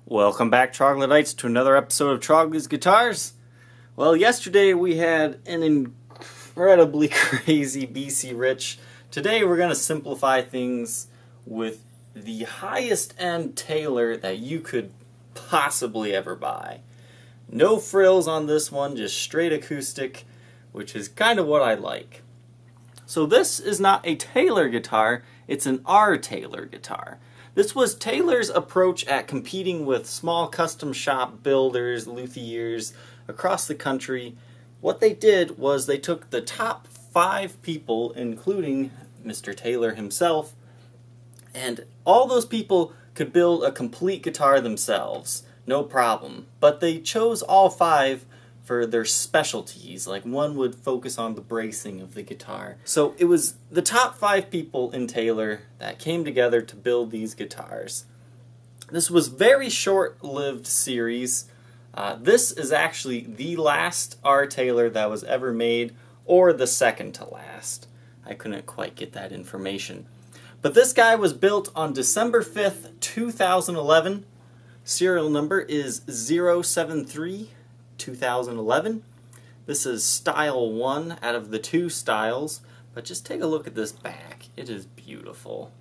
Welcome back, Troglodytes, to another episode of Trogly's Guitars. Well, yesterday we had an incredibly crazy BC Rich. Today we're going to simplify things with the highest end Taylor that you could possibly ever buy. No frills on this one, just straight acoustic, which is kind of what I like. So this is not a Taylor guitar, it's an R.Taylor guitar. This was Taylor's approach at competing with small custom shop builders, luthiers across the country. What they did was they took the top 5 people, including Mr. Taylor himself, and all those people could build a complete guitar themselves, no problem. But they chose all 5 for their specialties, like one would focus on the bracing of the guitar. So it was the top 5 people in Taylor that came together to build these guitars. This was very short-lived series. This is actually the last R.Taylor that was ever made, or the second to last. I couldn't quite get that information. But this guy was built on December 5th, 2011. Serial number is 073. 2011. This is style 1 out of the 2 styles, but just take a look at this back. It is beautiful.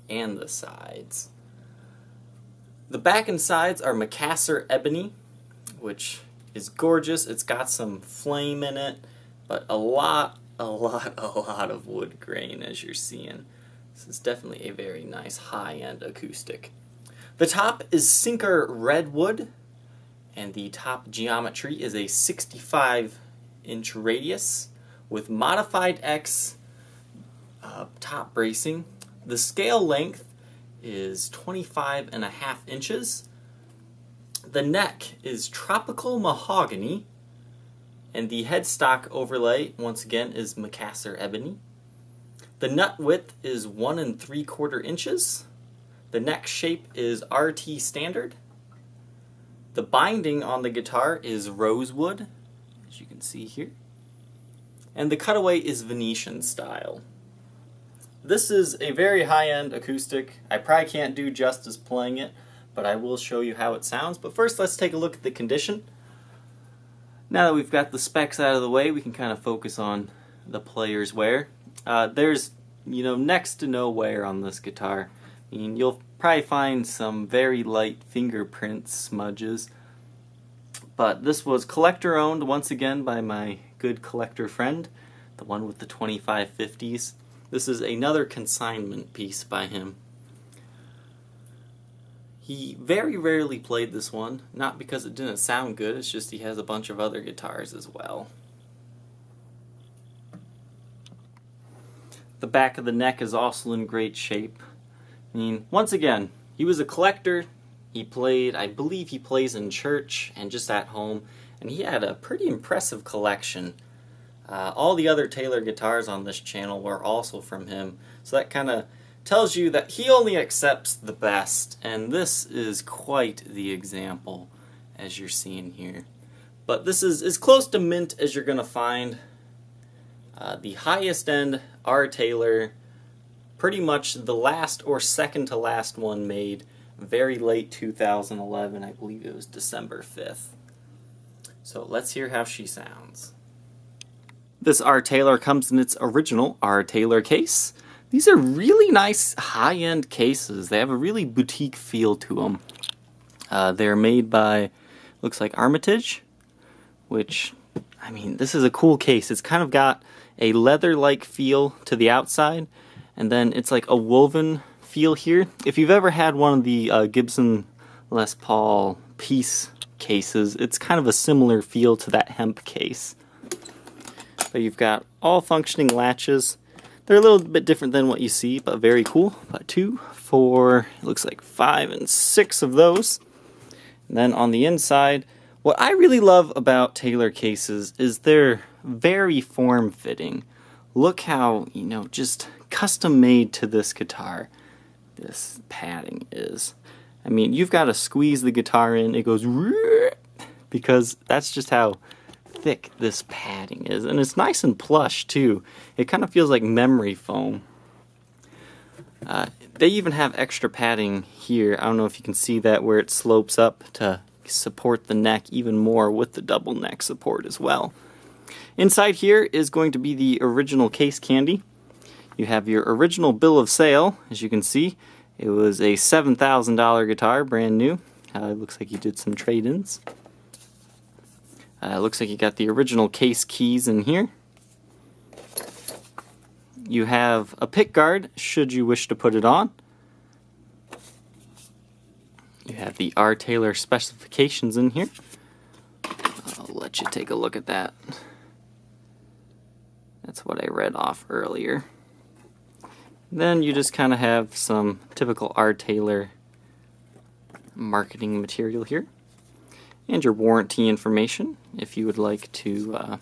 And the sides. The back and sides are Macassar Ebony, which is gorgeous. It's got some flame in it, but a lot of wood grain, as you're seeing. This is definitely a very nice high-end acoustic. The top is Sinker Redwood, and the top geometry is a 65-inch radius with modified X top bracing. The scale length is 25.5 inches. The neck is tropical mahogany, and the headstock overlay, once again, is Macassar Ebony. The nut width is 1 3/4 inches. The neck shape is RT standard. The binding on the guitar is rosewood, as you can see here. And the cutaway is Venetian style. This is a very high-end acoustic. I probably can't do justice playing it, but I will show you how it sounds. But first, let's take a look at the condition. Now that we've got the specs out of the way, we can kind of focus on the player's wear. There's, next to no wear on this guitar. I mean, you'll probably find some very light fingerprint smudges, but this was collector owned once again by my good collector friend, the one with the 2550s. This is another consignment piece by him. He very rarely played this one, not because it didn't sound good, it's just he has a bunch of other guitars as well. The back of the neck is also in great shape. I mean, once again, he was a collector. He played, I believe he plays in church and just at home, and he had a pretty impressive collection. All the other Taylor guitars on this channel were also from him, so that kind of tells you that he only accepts the best, and this is quite the example, as you're seeing here. But this is as close to mint as you're going to find. The highest end R.Taylor, pretty much the last or second to last one made very late 2011. I believe it was December 5th. So let's hear how she sounds. This R.Taylor comes in its original R.Taylor case. These are really nice high-end cases. They have a really boutique feel to them. They're made by, looks like Armitage, which, I mean, this is a cool case. It's kind of got a leather-like feel to the outside, and then it's like a woven feel here. If you've ever had one of the Gibson Les Paul piece cases, it's kind of a similar feel to that hemp case. But you've got all functioning latches. They're a little bit different than what you see, but very cool. But 2, 4, it looks like 5 and 6 of those. And then on the inside, what I really love about Taylor cases is they're very form-fitting. Look how, just custom made to this guitar this padding is. I mean, you've got to squeeze the guitar in, it goes because that's just how thick this padding is. And it's nice and plush too. It kind of feels like memory foam. They even have extra padding here. I don't know if you can see that, where it slopes up to support the neck even more with the double neck support as well. Inside here is going to be the original case candy. You have your original bill of sale. As you can see, it was a $7,000 guitar, brand new. It looks like you did some trade-ins. Looks like you got the original case keys in here. You have a pick guard, should you wish to put it on. You have the R.Taylor specifications in here. I'll let you take a look at that. That's what I read off earlier. Then you just kind of have some typical R.Taylor marketing material here. And your warranty information, if you would like to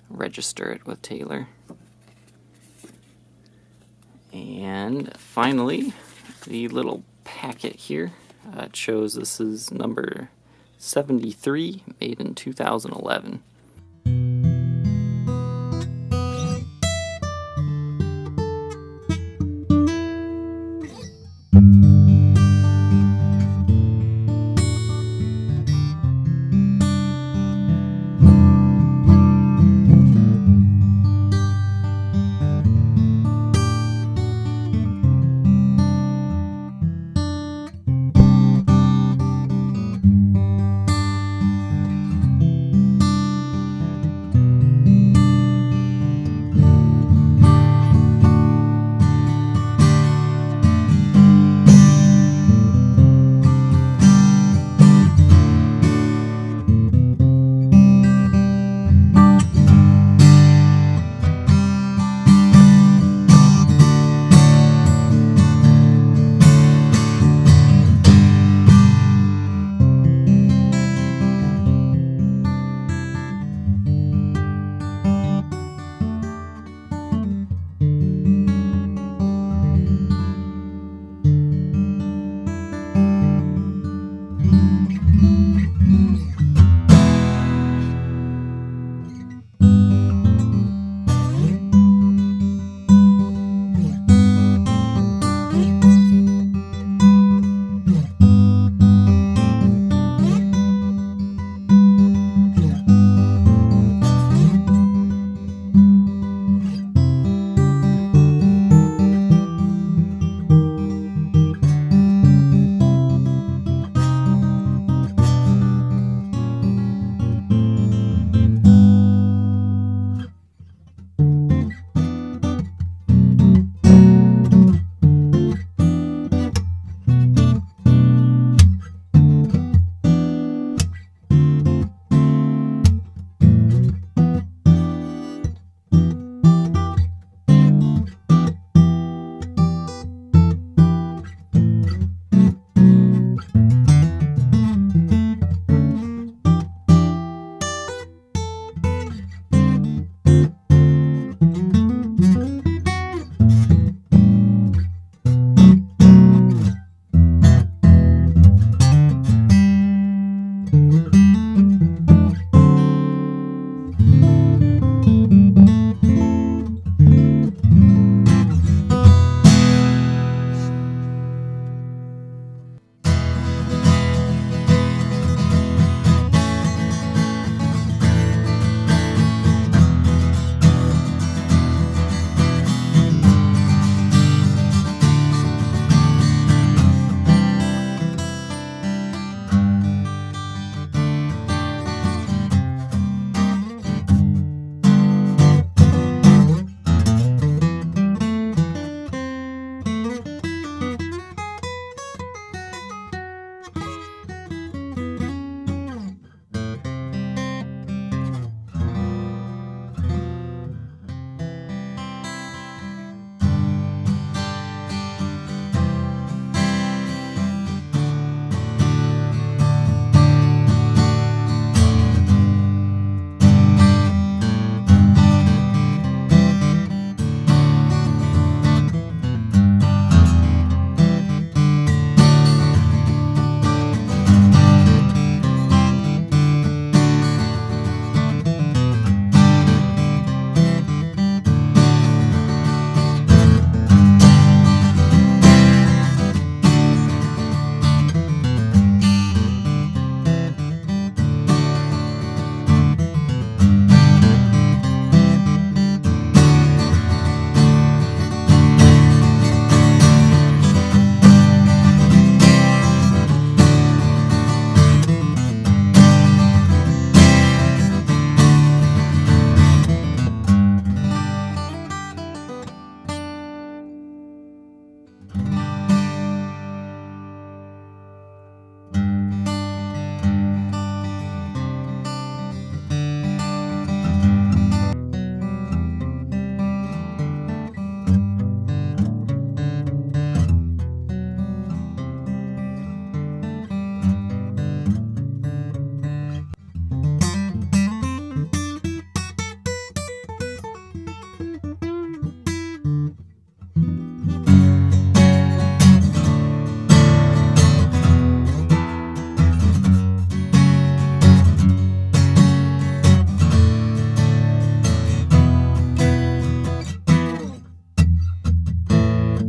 register it with Taylor. And finally, the little packet here. It shows this is number 73, made in 2011.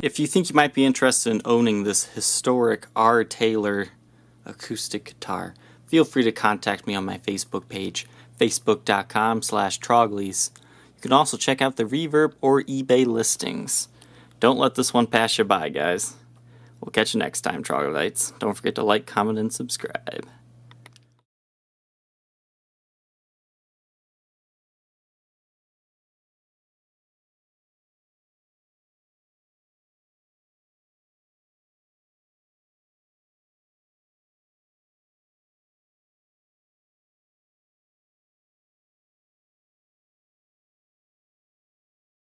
If you think you might be interested in owning this historic R.Taylor acoustic guitar, feel free to contact me on my Facebook page, facebook.com/Troglys. You can also check out the Reverb or eBay listings. Don't let this one pass you by, guys. We'll catch you next time, Troglodytes. Don't forget to like, comment, and subscribe.